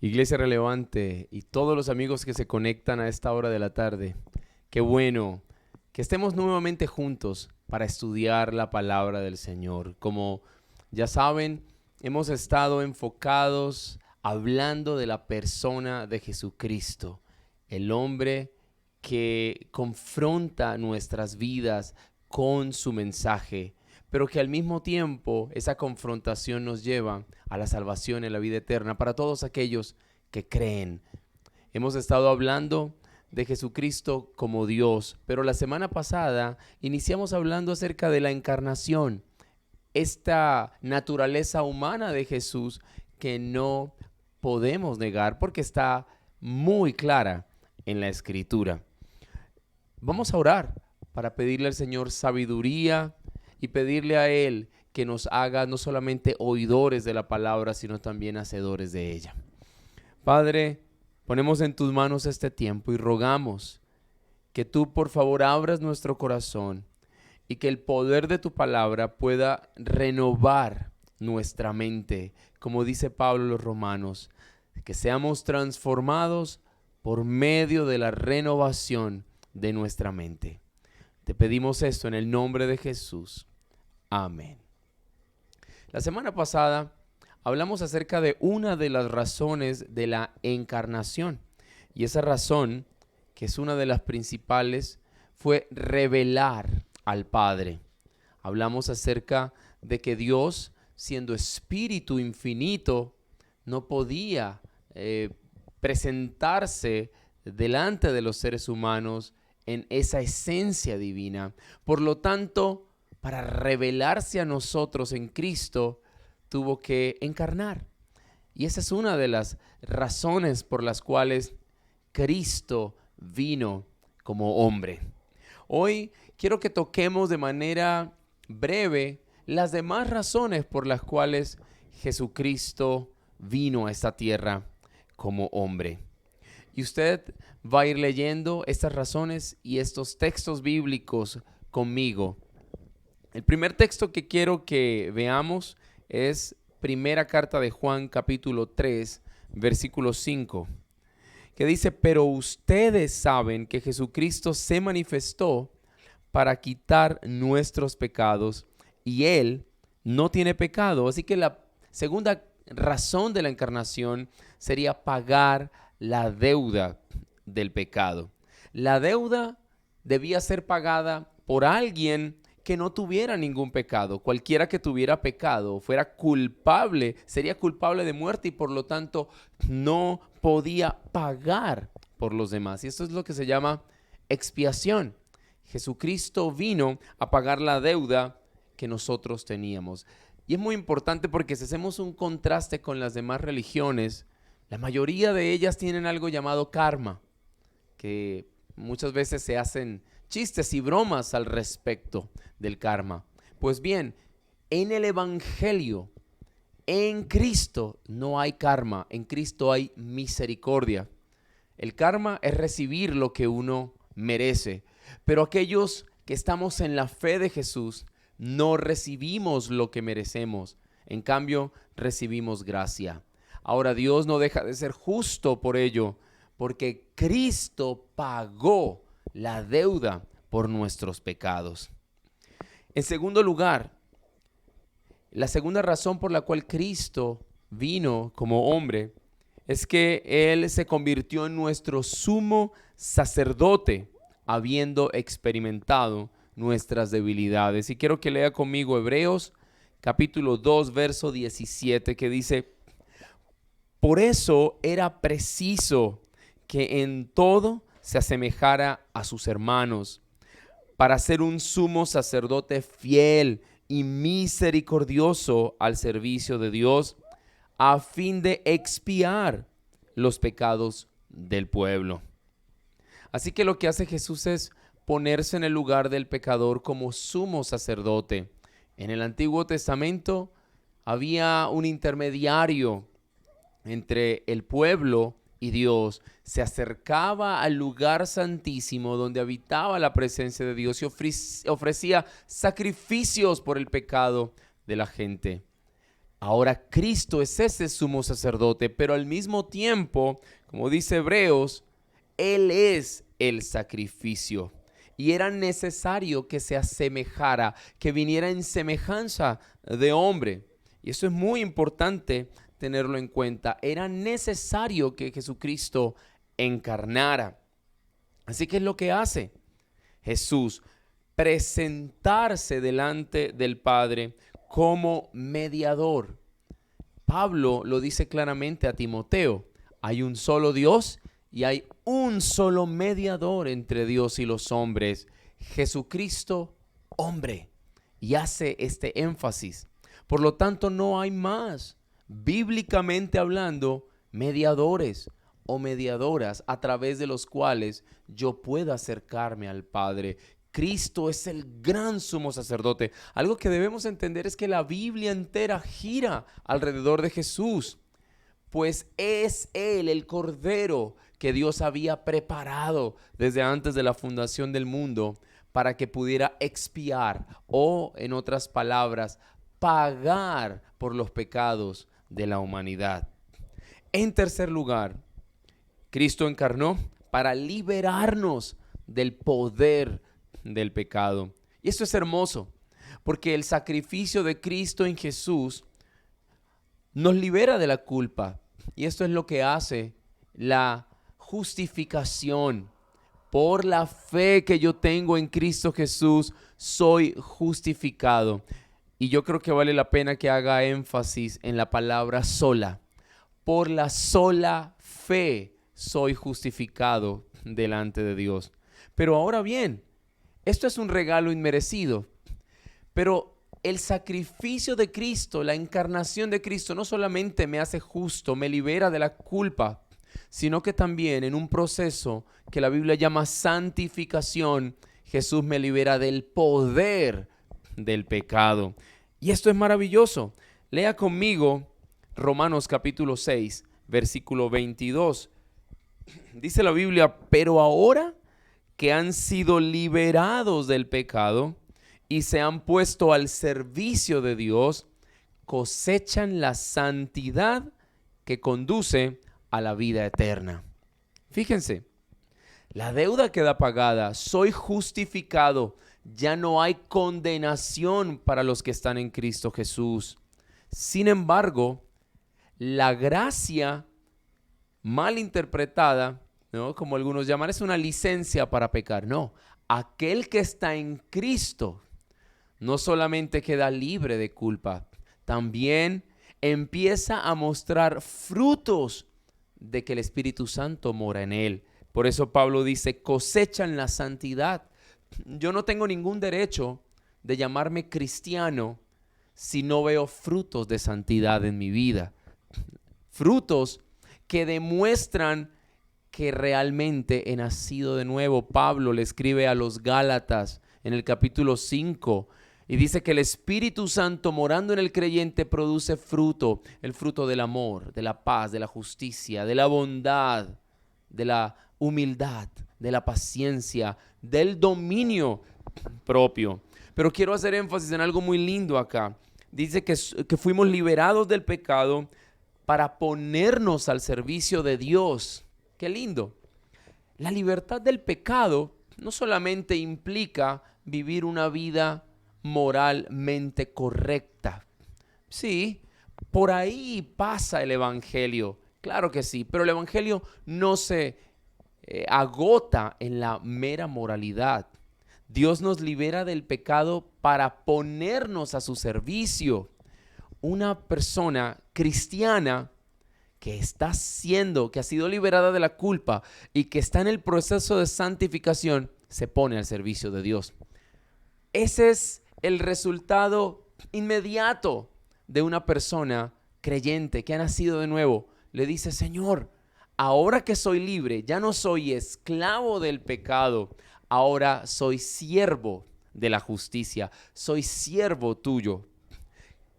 Iglesia Relevante y todos los amigos que se conectan a esta hora de la tarde, qué bueno que estemos nuevamente juntos para estudiar la palabra del Señor. Como ya saben, hemos estado enfocados hablando de la persona de Jesucristo, el hombre que confronta nuestras vidas con su mensaje, pero que al mismo tiempo esa confrontación nos lleva a la salvación y a la vida eterna para todos aquellos que creen. Hemos estado hablando de Jesucristo como Dios, pero la semana pasada iniciamos hablando acerca de la encarnación, esta naturaleza humana de Jesús que no podemos negar porque está muy clara en la Escritura. Vamos a orar para pedirle al Señor sabiduría y pedirle a Él que nos haga no solamente oidores de la palabra, sino también hacedores de ella. Padre, ponemos en tus manos este tiempo y rogamos que tú por favor abras nuestro corazón y que el poder de tu palabra pueda renovar nuestra mente, como dice Pablo a los Romanos, que seamos transformados por medio de la renovación de nuestra mente. Te pedimos esto en el nombre de Jesús. Amén. La semana pasada hablamos acerca de una de las razones de la encarnación. Y esa razón, que es una de las principales, fue revelar al Padre. Hablamos acerca de que Dios, siendo espíritu infinito, no podía presentarse delante de los seres humanos en esa esencia divina. Por lo tanto, para revelarse a nosotros en Cristo, tuvo que encarnar. Y esa es una de las razones por las cuales Cristo vino como hombre. Hoy quiero que toquemos de manera breve las demás razones por las cuales Jesucristo vino a esta tierra como hombre. Y usted va a ir leyendo estas razones y estos textos bíblicos conmigo. El primer texto que quiero que veamos es primera carta de Juan, capítulo 3, versículo 5, que dice: pero ustedes saben que Jesucristo se manifestó para quitar nuestros pecados y Él no tiene pecado. Así que la segunda razón de la encarnación sería pagar la deuda del pecado. La deuda debía ser pagada por alguien que no tuviera ningún pecado. Cualquiera que tuviera pecado fuera culpable, sería culpable de muerte y por lo tanto no podía pagar por los demás. Y esto es lo que se llama expiación. Jesucristo vino a pagar la deuda que nosotros teníamos. Y es muy importante porque si hacemos un contraste con las demás religiones, la mayoría de ellas tienen algo llamado karma, que muchas veces se hacen chistes y bromas al respecto del karma. Pues bien, en el Evangelio, en Cristo no hay karma, en Cristo hay misericordia. El karma es recibir lo que uno merece, pero aquellos que estamos en la fe de Jesús no recibimos lo que merecemos, en cambio recibimos gracia. Ahora Dios no deja de ser justo por ello, porque Cristo pagó la deuda por nuestros pecados. En segundo lugar, la segunda razón por la cual Cristo vino como hombre es que Él se convirtió en nuestro sumo sacerdote, habiendo experimentado nuestras debilidades. Y quiero que lea conmigo Hebreos capítulo 2, verso 17, que dice: por eso era preciso que en todo se asemejara a sus hermanos, para ser un sumo sacerdote fiel y misericordioso al servicio de Dios, a fin de expiar los pecados del pueblo. Así que lo que hace Jesús es ponerse en el lugar del pecador como sumo sacerdote. En el Antiguo Testamento había un intermediario entre el pueblo y Dios. Se acercaba al lugar santísimo donde habitaba la presencia de Dios y ofrecía sacrificios por el pecado de la gente. Ahora Cristo es ese sumo sacerdote, pero al mismo tiempo, como dice Hebreos, Él es el sacrificio. Y era necesario que se asemejara, que viniera en semejanza de hombre. Y eso es muy importante tenerlo en cuenta. Era necesario que Jesucristo encarnara. Así que es lo que hace Jesús, presentarse delante del Padre como mediador. Pablo lo dice claramente a Timoteo: hay un solo Dios y hay un solo mediador entre Dios y los hombres, Jesucristo, hombre. Y hace este énfasis. Por lo tanto, no hay más, bíblicamente hablando, mediadores o mediadoras a través de los cuales yo pueda acercarme al Padre. Cristo es el gran sumo sacerdote. Algo que debemos entender es que la Biblia entera gira alrededor de Jesús, pues es Él el Cordero que Dios había preparado desde antes de la fundación del mundo para que pudiera expiar o, en otras palabras, pagar por los pecados de la humanidad. En tercer lugar, Cristo encarnó para liberarnos del poder del pecado. Y esto es hermoso, porque el sacrificio de Cristo en Jesús nos libera de la culpa. Y esto es lo que hace la justificación. Por la fe que yo tengo en Cristo Jesús, soy justificado. Y yo creo que vale la pena que haga énfasis en la palabra sola. Por la sola fe soy justificado delante de Dios. Pero ahora bien, esto es un regalo inmerecido. Pero el sacrificio de Cristo, la encarnación de Cristo, no solamente me hace justo, me libera de la culpa, sino que también en un proceso que la Biblia llama santificación, Jesús me libera del poder del pecado. Y esto es maravilloso. Lea conmigo Romanos capítulo 6, versículo 22. Dice la Biblia: pero ahora que han sido liberados del pecado y se han puesto al servicio de Dios, cosechan la santidad que conduce a la vida eterna. Fíjense, la deuda queda pagada, soy justificado, ya no hay condenación para los que están en Cristo Jesús. Sin embargo, la gracia mal interpretada, ¿no?, como algunos llaman, es una licencia para pecar. No, aquel que está en Cristo no solamente queda libre de culpa, también empieza a mostrar frutos de que el Espíritu Santo mora en él. Por eso Pablo dice: cosechan la santidad. Yo no tengo ningún derecho de llamarme cristiano si no veo frutos de santidad en mi vida. Frutos que demuestran que realmente he nacido de nuevo. Pablo le escribe a los Gálatas en el capítulo 5 y dice que el Espíritu Santo morando en el creyente produce fruto, el fruto del amor, de la paz, de la justicia, de la bondad, de la humildad, de la paciencia, del dominio propio. Pero quiero hacer énfasis en algo muy lindo acá. Dice que fuimos liberados del pecado para ponernos al servicio de Dios. ¡Qué lindo! La libertad del pecado no solamente implica vivir una vida moralmente correcta. Sí, por ahí pasa el evangelio, claro que sí, pero el evangelio no se agota en la mera moralidad. Dios nos libera del pecado para ponernos a su servicio. Una persona cristiana que ha sido liberada de la culpa y que está en el proceso de santificación, se pone al servicio de Dios. Ese es el resultado inmediato de una persona creyente que ha nacido de nuevo. Le dice: Señor, ahora que soy libre, ya no soy esclavo del pecado, ahora soy siervo de la justicia, soy siervo tuyo.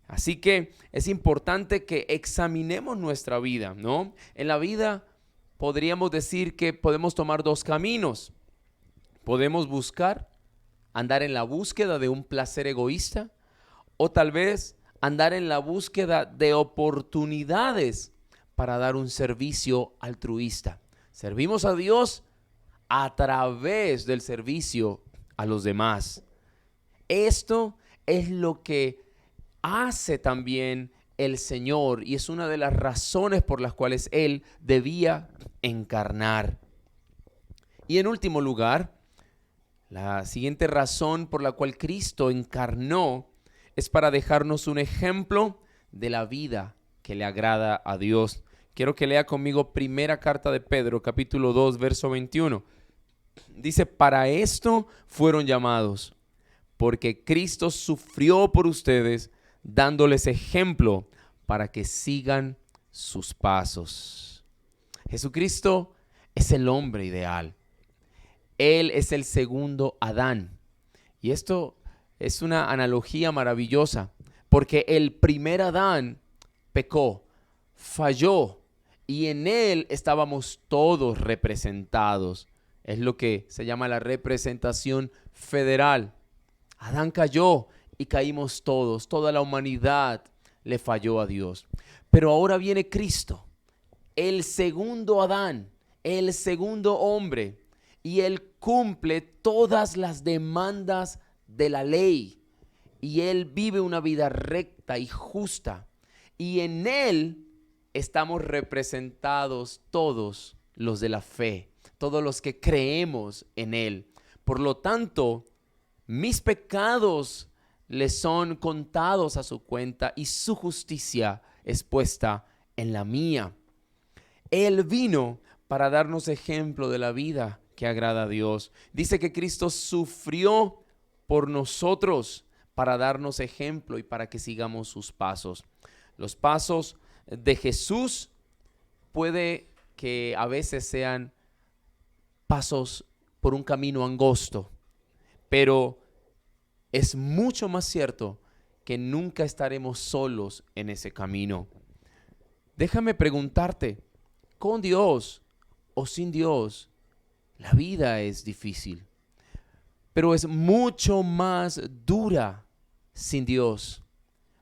Así que es importante que examinemos nuestra vida, ¿no? En la vida podríamos decir que podemos tomar dos caminos. Podemos andar en la búsqueda de un placer egoísta, o tal vez andar en la búsqueda de oportunidades para dar un servicio altruista. Servimos a Dios a través del servicio a los demás. Esto es lo que hace también el Señor y es una de las razones por las cuales Él debía encarnar. Y en último lugar, la siguiente razón por la cual Cristo encarnó es para dejarnos un ejemplo de la vida que le agrada a Dios. Quiero que lea conmigo primera carta de Pedro, capítulo 2, verso 21. Dice, para esto fueron llamados, porque Cristo sufrió por ustedes, dándoles ejemplo para que sigan sus pasos. Jesucristo es el hombre ideal. Él es el segundo Adán. Y esto es una analogía maravillosa, porque el primer Adán pecó, falló, y en él estábamos todos representados. Es lo que se llama la representación federal. Adán cayó y caímos todos, toda la humanidad le falló a Dios. Pero ahora viene Cristo, el segundo Adán, el segundo hombre, y él cumple todas las demandas de la ley. Y él vive una vida recta y justa. Y en él estamos representados todos los de la fe, todos los que creemos en él. Por lo tanto, mis pecados le son contados a su cuenta y su justicia es puesta en la mía. Él vino para darnos ejemplo de la vida que agrada a Dios. Dice que Cristo sufrió por nosotros para darnos ejemplo y para que sigamos sus pasos. Los pasos de Jesús puede que a veces sean pasos por un camino angosto, pero es mucho más cierto que nunca estaremos solos en ese camino. Déjame preguntarte, ¿con Dios o sin Dios? La vida es difícil, pero es mucho más dura sin Dios,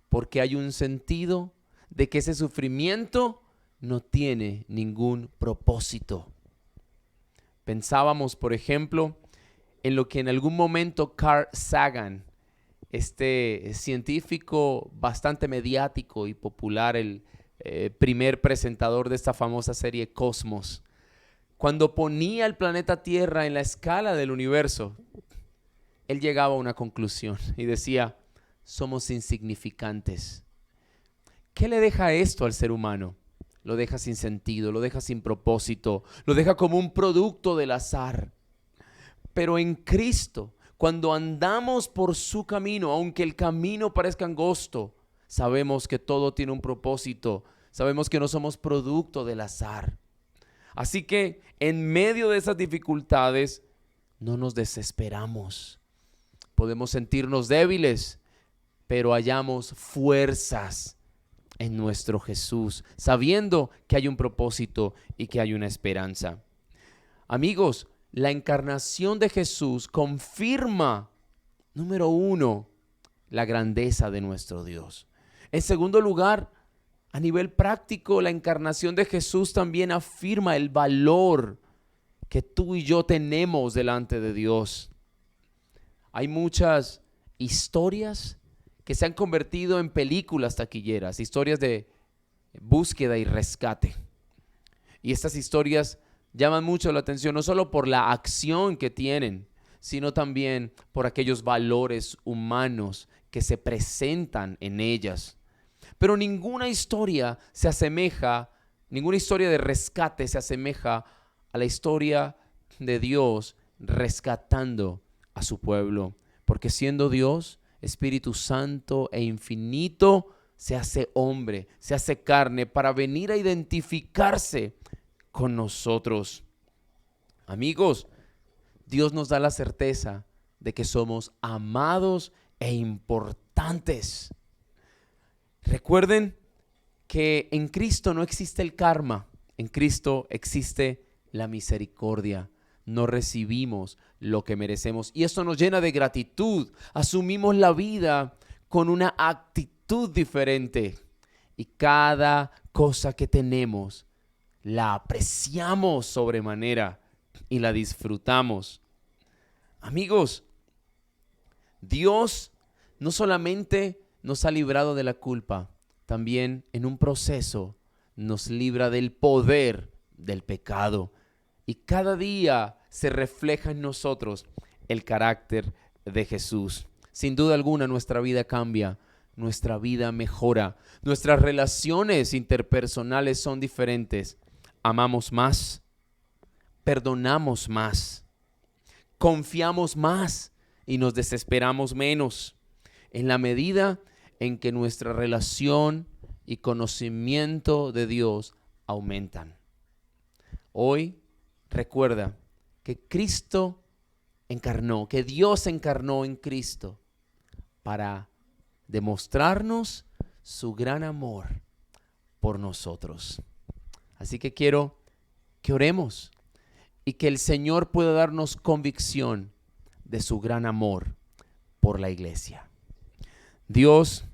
porque hay un sentido de que ese sufrimiento no tiene ningún propósito. Pensábamos, por ejemplo, en lo que en algún momento Carl Sagan, este científico bastante mediático y popular, el primer presentador de esta famosa serie Cosmos, cuando ponía el planeta Tierra en la escala del universo, él llegaba a una conclusión y decía, somos insignificantes. ¿Qué le deja esto al ser humano? Lo deja sin sentido, lo deja sin propósito, lo deja como un producto del azar. Pero en Cristo, cuando andamos por su camino, aunque el camino parezca angosto, sabemos que todo tiene un propósito, sabemos que no somos producto del azar. Así que en medio de esas dificultades, no nos desesperamos. Podemos sentirnos débiles, pero hallamos fuerzas en nuestro Jesús, sabiendo que hay un propósito y que hay una esperanza. Amigos, la encarnación de Jesús confirma, número uno, la grandeza de nuestro Dios. En segundo lugar, a nivel práctico, la encarnación de Jesús también afirma el valor que tú y yo tenemos delante de Dios. Hay muchas historias que se han convertido en películas taquilleras, historias de búsqueda y rescate. Y estas historias llaman mucho la atención, no solo por la acción que tienen, sino también por aquellos valores humanos que se presentan en ellas. Pero ninguna historia de rescate se asemeja a la historia de Dios rescatando a su pueblo. Porque siendo Dios, Espíritu Santo e infinito, se hace hombre, se hace carne para venir a identificarse con nosotros. Amigos, Dios nos da la certeza de que somos amados e importantes. Recuerden que en Cristo no existe el karma, en Cristo existe la misericordia. No recibimos lo que merecemos y esto nos llena de gratitud. Asumimos la vida con una actitud actitud diferente. Y cada cosa que tenemos la apreciamos sobremanera y la disfrutamos. Amigos, Dios no solamente nos ha librado de la culpa, también en un proceso nos libra del poder del pecado. Y cada día se refleja en nosotros el carácter de Jesús. Sin duda alguna nuestra vida cambia, nuestra vida mejora, nuestras relaciones interpersonales son diferentes. Amamos más, perdonamos más, confiamos más y nos desesperamos menos. En la medida en que nuestra relación y conocimiento de Dios aumentan. Hoy recuerda que Cristo encarnó, que Dios encarnó en Cristo para demostrarnos su gran amor por nosotros. Así que quiero que oremos y que el Señor pueda darnos convicción de su gran amor por la iglesia. Dios,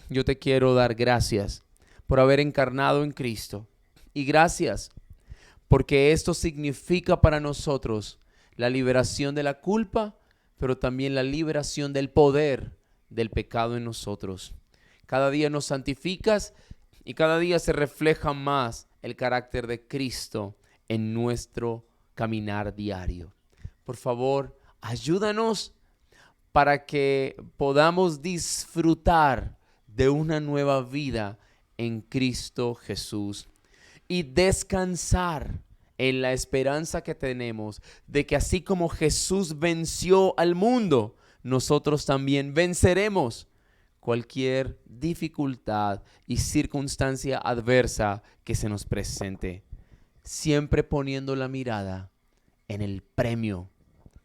yo te quiero dar gracias por haber encarnado en Cristo y gracias porque esto significa para nosotros la liberación de la culpa, pero también la liberación del poder del pecado en nosotros. Cada día nos santificas y cada día se refleja más el carácter de Cristo en nuestro caminar diario. Por favor, ayúdanos para que podamos disfrutar de una nueva vida en Cristo Jesús y descansar en la esperanza que tenemos de que así como Jesús venció al mundo, nosotros también venceremos cualquier dificultad y circunstancia adversa que se nos presente, siempre poniendo la mirada en el premio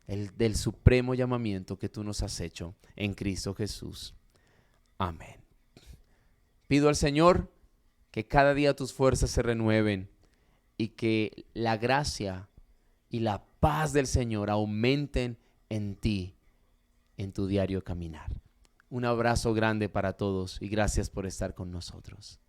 del supremo llamamiento que tú nos has hecho en Cristo Jesús. Amén. Pido al Señor que cada día tus fuerzas se renueven y que la gracia y la paz del Señor aumenten en ti, en tu diario caminar. Un abrazo grande para todos y gracias por estar con nosotros.